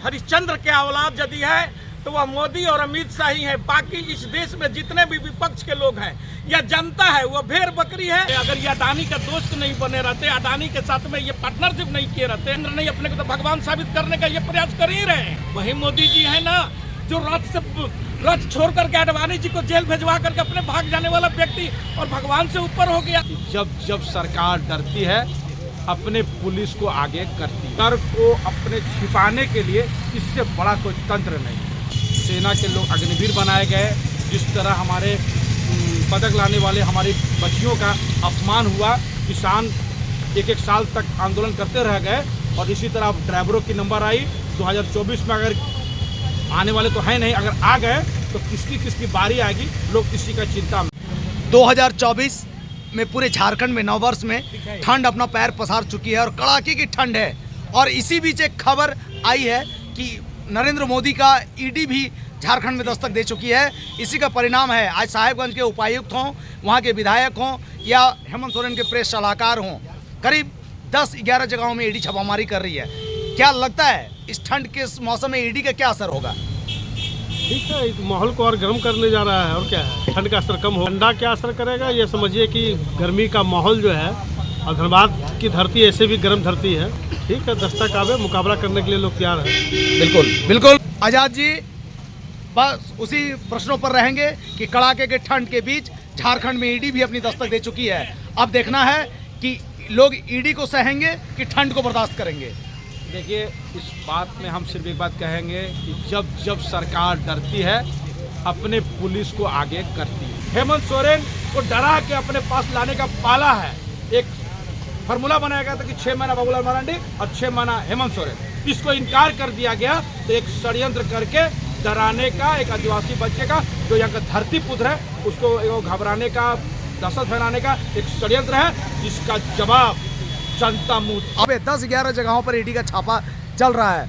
हरिश्चंद्र के औलाद यदि है तो वह मोदी और अमित शाह ही है। बाकी इस देश में जितने भी विपक्ष के लोग हैं या जनता है वो भेड़ बकरी है। अगर ये अडानी का दोस्त नहीं बने रहते, अडानी के साथ में ये पार्टनरशिप नहीं किए रहते, नहीं अपने को तो भगवान साबित करने का ये प्रयास कर ही रहे हैं। वही मोदी जी है ना जो रथ छोड़ करके अडवाणी जी को जेल भेजवा करके अपने भाग जाने वाला व्यक्ति और भगवान से ऊपर हो गया। जब सरकार डरती है अपने पुलिस को आगे करती है। डर को अपने छिपाने के लिए इससे बड़ा कोई तंत्र नहीं। सेना के लोग अग्निवीर बनाए गए। जिस तरह हमारे पदक लाने वाले हमारी बच्चियों का अपमान हुआ, किसान एक साल तक आंदोलन करते रह गए। और इसी तरह ड्राइवरों की नंबर आई 2024 में, अगर आने वाले तो है नहीं, अगर आ गए तो किसकी बारी आएगी, लोग इसी का चिंता में। 2024 में पूरे झारखंड में नववर्ष में ठंड अपना पैर पसार चुकी है और कड़ाके की ठंड है। और इसी बीच एक खबर आई है कि नरेंद्र मोदी का ईडी भी झारखंड में दस्तक दे चुकी है। इसी का परिणाम है आज साहेबगंज के उपायुक्त हों, वहाँ के विधायक हों या हेमंत सोरेन के प्रेस सलाहकार हों, करीब 10-11 जगहों में ईडी छापामारी कर रही है। क्या लगता है इस ठंड के मौसम में ईडी का क्या असर होगा? ठीक है, माहौल को और गर्म करने जा रहा है। और क्या है, ठंड का असर कम हो, ठंडा क्या असर करेगा ये समझिए कि गर्मी का माहौल जो है, और धनबाद की धरती ऐसे भी गर्म धरती है। ठीक है, दस्तक आवे, मुकाबला करने के लिए लोग तैयार हैं। बिल्कुल आजाद जी, बस उसी प्रश्नों पर रहेंगे कि कड़ाके के ठंड के बीच झारखंड में ईडी भी अपनी दस्तक दे चुकी है। अब देखना है कि लोग ईडी को सहेंगे कि ठंड को बर्दाश्त करेंगे। देखिए, इस बात में हम सिर्फ एक बात कहेंगे कि जब सरकार डरती है अपने पुलिस को आगे करती है। हेमंत सोरेन को डरा के अपने पास लाने का पाला है। एक फार्मूला बनाया गया था कि 6 महीना बाबूलाल मरांडी और 6 महीना हेमंत सोरेन। इसको इनकार कर दिया गया तो एक षड्यंत्र करके डराने का, एक आदिवासी बच्चे का जो यहाँ का धरती पुत्र है उसको घबराने का, दहशत फैलाने का एक षड्यंत्र है, जिसका जवाब जनता मुंह। अब 10-11 जगहों पर ईडी का छापा चल रहा है,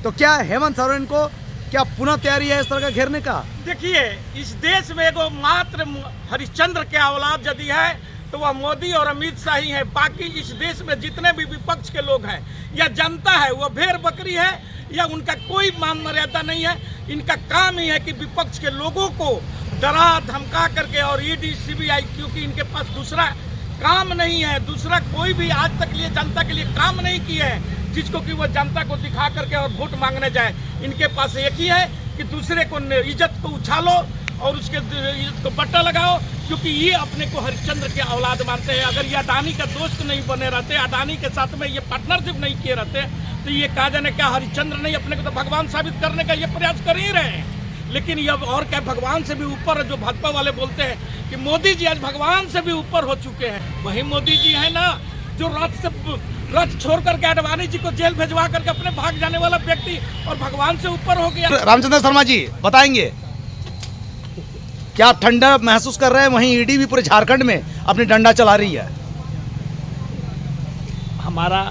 तो क्या हेमंत सोरेन को क्या पुनः तैयारी है इस तरह का घेरने का? देखिए, इस देश में एगो मात्र हरिश्चंद्र के औलाद यदि है तो वह मोदी और अमित शाह ही है। बाकी इस देश में जितने भी विपक्ष के लोग हैं या जनता है वो भेड़ बकरी है या उनका कोई मान मर्यादा नहीं है। इनका काम ही है कि विपक्ष के लोगों को डरा धमका करके, और ईडी सीबीआई, क्योंकि इनके पास दूसरा काम नहीं है, दूसरा कोई भी आज तक लिए जनता के लिए काम नहीं किया है जिसको कि वो जनता को दिखा करके और वोट मांगने जाए। इनके पास एक ही है कि दूसरे को इज्जत को उछालो और उसके इज्जत को बट्टा लगाओ, क्योंकि ये अपने को हरिश्चंद्र के औलाद मानते हैं। अगर ये अडानी का दोस्त नहीं बने रहते, अडानी के साथ में ये पार्टनरशिप नहीं किए रहते, तो ये कहा जाने क्या हरिश्चंद्र नहीं अपने को तो भगवान साबित करने का ये प्रयास कर ही रहे हैं। लेकिन ये और क्या, भगवान से भी ऊपर जो भाजपा वाले बोलते हैं कि मोदी जी आज भगवान से भी ऊपर हो चुके हैं। वही मोदी जी है ना जो रथ छोड़ करके अडवाणी जी को जेल भेजवा करके अपने भाग जाने वाला व्यक्ति और भगवान से ऊपर हो गया। रामचंद्र शर्मा जी बताएंगे, क्या आप ठंडा महसूस कर रहे हैं? वहीं ईडी भी पूरे झारखंड में अपनी डंडा चला रही है। हमारा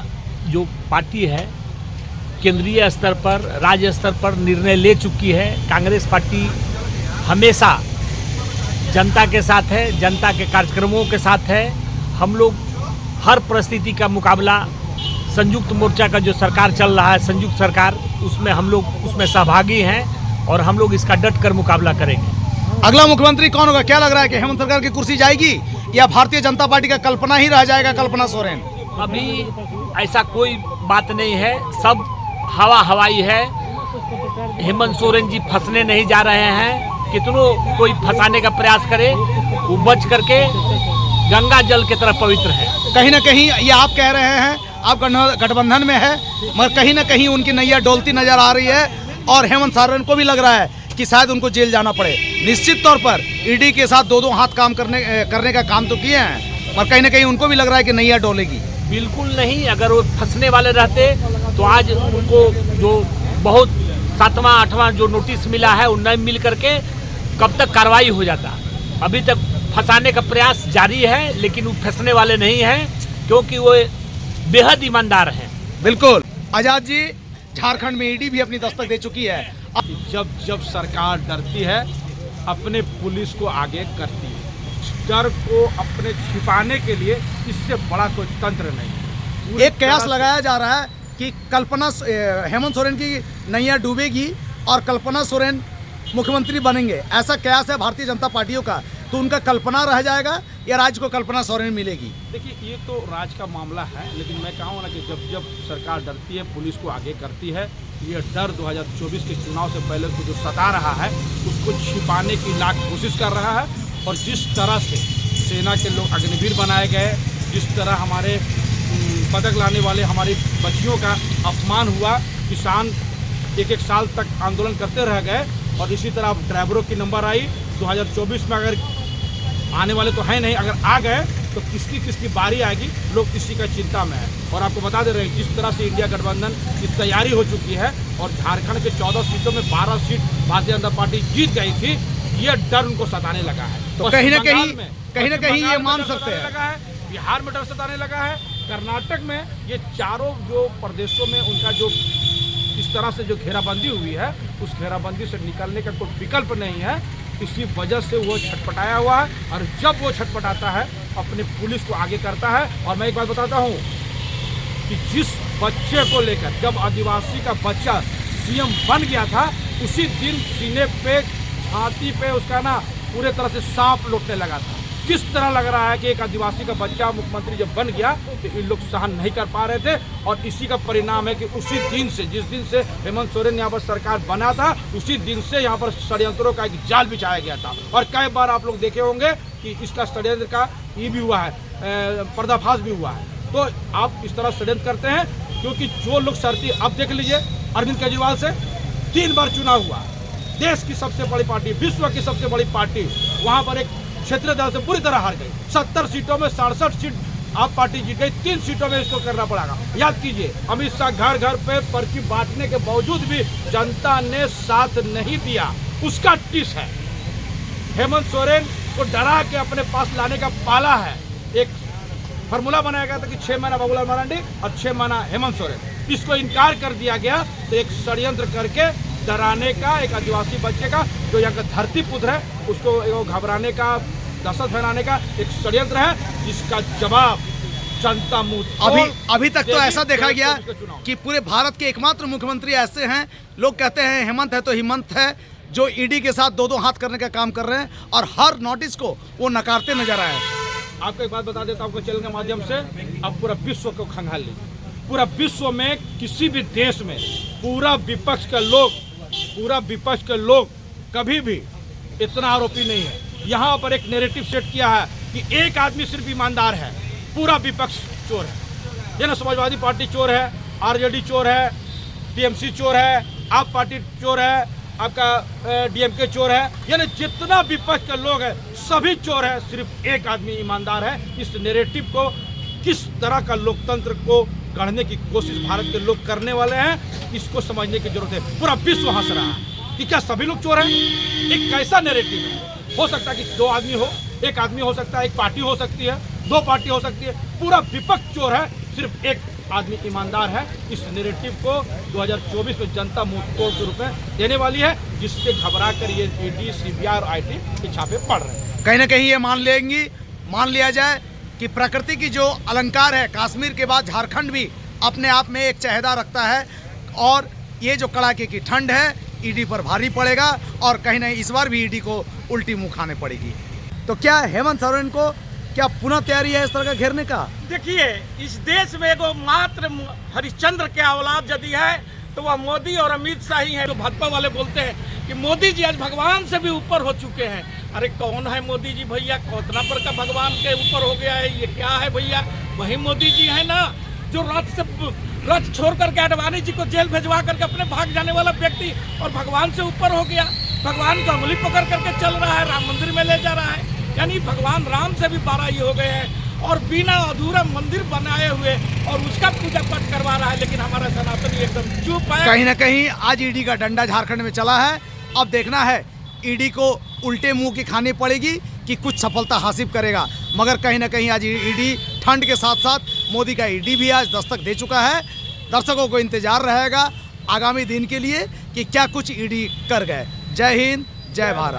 जो पार्टी है केंद्रीय स्तर पर, राज्य स्तर पर निर्णय ले चुकी है। कांग्रेस पार्टी हमेशा जनता के साथ है, जनता के कार्यक्रमों के साथ है। हम लोग हर परिस्थिति का मुकाबला, संयुक्त मोर्चा का जो सरकार चल रहा है, संयुक्त सरकार, उसमें हम लोग उसमें सहभागी हैं और हम लोग इसका डट कर मुकाबला करेंगे। अगला मुख्यमंत्री कौन होगा? क्या लग रहा है कि हेमंत सरकार की कुर्सी जाएगी या भारतीय जनता पार्टी का कल्पना ही रह जाएगा, कल्पना सोरेन? अभी ऐसा कोई बात नहीं है, सब हवाई है। हेमंत सोरेन जी फंसने नहीं जा रहे हैं। कितनों कोई फंसाने का प्रयास करे, वो बच करके गंगा जल की तरह पवित्र है। कहीं ना कहीं ये आप कह रहे हैं, आप गठबंधन में है, मगर कहीं ना कहीं उनकी नैया डोलती नजर आ रही है और हेमंत सोरेन को भी लग रहा है कि शायद उनको जेल जाना पड़े। निश्चित तौर पर ईडी के साथ दो हाथ काम करने का काम तो किए हैं, और कहीं ना कहीं उनको भी लग रहा है कि नैया डोलेगी। बिल्कुल नहीं, अगर वो फंसने वाले रहते तो आज उनको जो बहुत 7वां 8वां जो नोटिस मिला है वो नहीं मिल करके कब तक कार्रवाई हो जाता। अभी तक फंसाने का प्रयास जारी है, लेकिन वो फंसने वाले नहीं हैं क्योंकि वो बेहद ईमानदार हैं। बिल्कुल आजाद जी, झारखंड में ईडी भी अपनी दस्तक दे चुकी है। जब सरकार डरती है अपने पुलिस को आगे करती है। डर को अपने छिपाने के लिए इससे बड़ा कोई तंत्र नहीं। एक कयास लगाया जा रहा है कि हेमंत सोरेन की नैया डूबेगी और कल्पना सोरेन मुख्यमंत्री बनेंगे, ऐसा कयास है भारतीय जनता पार्टियों का, तो उनका कल्पना रह जाएगा या राज्य को कल्पना सोरेन मिलेगी? देखिए, ये तो राज का मामला है, लेकिन मैं कहूँ ना कि जब जब सरकार डरती है, पुलिस को आगे करती है। ये डर 2024 के चुनाव से पहले को जो सता रहा है उसको छिपाने की लाख कोशिश कर रहा है। और जिस तरह से सेना के लोग अग्निवीर बनाए गए, जिस तरह हमारे पदक लाने वाले हमारी बच्चियों का अपमान हुआ, किसान एक साल तक आंदोलन करते रह गए, और इसी तरह अब ड्राइवरों की नंबर आई 2024 में। अगर आने वाले तो है नहीं, अगर आ गए तो किसकी बारी आएगी, लोग किसी का चिंता में है। और आपको बता दे रहे हैं जिस तरह से इंडिया गठबंधन की तैयारी हो चुकी है और झारखंड के 14 सीटों में 12 सीट भारतीय जनता पार्टी जीत गई थी, ये डर उनको सताने लगा है। तो कहीं ना कहीं ये मान सकते हैं, लगा है, बिहार में डर सताने लगा है, कर्नाटक में, ये चारों जो प्रदेशों में उनका जो इस तरह से जो घेराबंदी हुई है, उस घेराबंदी से निकलने का कोई विकल्प नहीं है। इसी वजह से वो छटपटाया हुआ है, और जब वो छटपटाता है अपने पुलिस को आगे करता है। और मैं एक बात बताता हूँ कि जिस बच्चे को लेकर जब आदिवासी का बच्चा सीएम बन गया था, उसी दिन सीने पे, छाती पे उसका ना पूरे तरह से सांप लौटने लगा था। किस तरह लग रहा है कि एक आदिवासी का बच्चा मुख्यमंत्री जब बन गया तो इन लोग सहन नहीं कर पा रहे थे। और इसी का परिणाम है कि उसी दिन से, जिस दिन से हेमंत सोरेन यहाँ पर सरकार बना था, उसी दिन से यहाँ पर षड्यंत्रों का एक जाल बिछाया गया था। और कई बार आप लोग देखे होंगे कि इसका षड्यंत्र का ये भी हुआ है, पर्दाफाश भी हुआ है। तो आप इस तरह षड्यंत्र करते हैं क्योंकि जो लोग शर्ती, अब देख लीजिए अरविंद केजरीवाल से 3 बार चुनाव हुआ, देश की सबसे बड़ी पार्टी, विश्व की सबसे बड़ी पार्टी, वहाँ पर एक क्षेत्रीय दल से पूरी तरह हार गई। 70 सीटों में 67 सीट आप पार्टी जीत गई, 3 सीटों में इसको करना पड़ेगा। याद कीजिए, अमित शाह घर घर पे पर्ची बांटने के बावजूद भी जनता ने साथ नहीं दिया। उसका टिस है, हेमंत सोरेन को डरा के अपने पास लाने का पाला है। एक फार्मूला बनाया गया था कि 6 महीना बाबूलाल मरांडी और 6 महीना हेमंत सोरेन, इसको इनकार कर दिया गया। तो एक षड्यंत्र करके डराने का, एक आदिवासी बच्चे का जो यहाँ का धरती पुत्र है उसको घबराने का, दहशत फैलाने का एक षड्यंत्र है, जिसका जवाब जनता मुंह अभी तक तो ऐसा देखा गया कि पूरे भारत के एकमात्र मुख्यमंत्री ऐसे हैं, लोग कहते हैं हेमंत है तो हिम्मत है, जो ईडी के साथ 2-2 हाथ करने का काम कर रहे हैं और हर नोटिस को वो नकारते नजर आए। आपको एक बात बता देता हूँ, आपको चैनल के माध्यम से, अब पूरा विश्व को खंगाल लीजिए। पूरा विश्व में किसी भी देश में पूरा विपक्ष के लोग कभी भी इतना आरोपी नहीं है। यहाँ पर एक नैरेटिव सेट किया है कि एक आदमी सिर्फ ईमानदार है, पूरा विपक्ष चोर है। ये ना समाजवादी पार्टी चोर है, आरजेडी चोर है, टीएमसी चोर है, आप पार्टी चोर है, आपका डीएमके चोर है, यानी जितना विपक्ष के लोग हैं सभी चोर है, सिर्फ एक आदमी ईमानदार है। इस नैरेटिव को, किस तरह का लोकतंत्र को गढ़ने की कोशिश भारत के लोग करने वाले हैं, इसको समझने की जरूरत है। पूरा विश्व हंस रहा है कि क्या सभी लोग चोर हैं? एक कैसा नैरेटिव है? हो सकता है कि 2 आदमी हो, 1 आदमी हो सकता है, 1 पार्टी हो सकती है, 2 पार्टी हो सकती है, पूरा विपक्ष चोर है, सिर्फ एक आदमी ईमानदार है। इस नैरेटिव को 2024 में जनता मुंह तोड़ के रूप में देने वाली है, जिससे घबरा कर ये ईडी, सीबीआई और आईटी के छापे पड़ रहे हैं। कहीं ना कहीं ये मान लिया जाए कि प्रकृति की जो अलंकार है, कश्मीर के बाद झारखंड भी अपने आप में एक चहेदा रखता है, और ये जो कड़ाके की ठंड है ईडी पर भारी पड़ेगा, और कहीं ना इस बार भी ईडी को उल्टी मुंह खाने पड़ेगी। तो क्या हेमंत सोरेन को क्या पुनः तैयारी है इस तरह का घेरने का? देखिए, इस देश में एगो मात्र हरिश्चंद्र के औलाद यदि है तो वह मोदी और अमित शाह ही है। जो भाजपा वाले बोलते हैं कि मोदी जी आज भगवान से भी ऊपर हो चुके हैं, अरे कौन है मोदी जी भैया? कितना पर का भगवान के ऊपर हो गया है? ये क्या है भैया? वही मोदी जी है ना, जो रथ छोड़ करके अडवाणी जी को जेल भेजवा करके अपने भाग जाने वाला व्यक्ति, और भगवान से ऊपर हो गया। भगवान को उंगली पकड़ करके चल रहा है, राम मंदिर में ले जा रहा है, यानी भगवान राम से भी बाराई हो गए हैं, और बिना अधूरा मंदिर बनाए हुए और उसका पूजा पाठ करवा रहा है। लेकिन हमारा सनातनी एकदम चुप है। कहीं ना कहीं आज ईडी का डंडा झारखंड में चला है। अब देखना है ईडी को उल्टे मुंह की खानी पड़ेगी कि कुछ सफलता हासिल करेगा। मगर कहीं ना कहीं आज ईडी ठंड के साथ साथ मोदी का ईडी भी आज दस्तक दे चुका है। दर्शकों को इंतजार रहेगा आगामी दिन के लिए कि क्या कुछ ईडी कर गए। जय हिंद, जय भारत।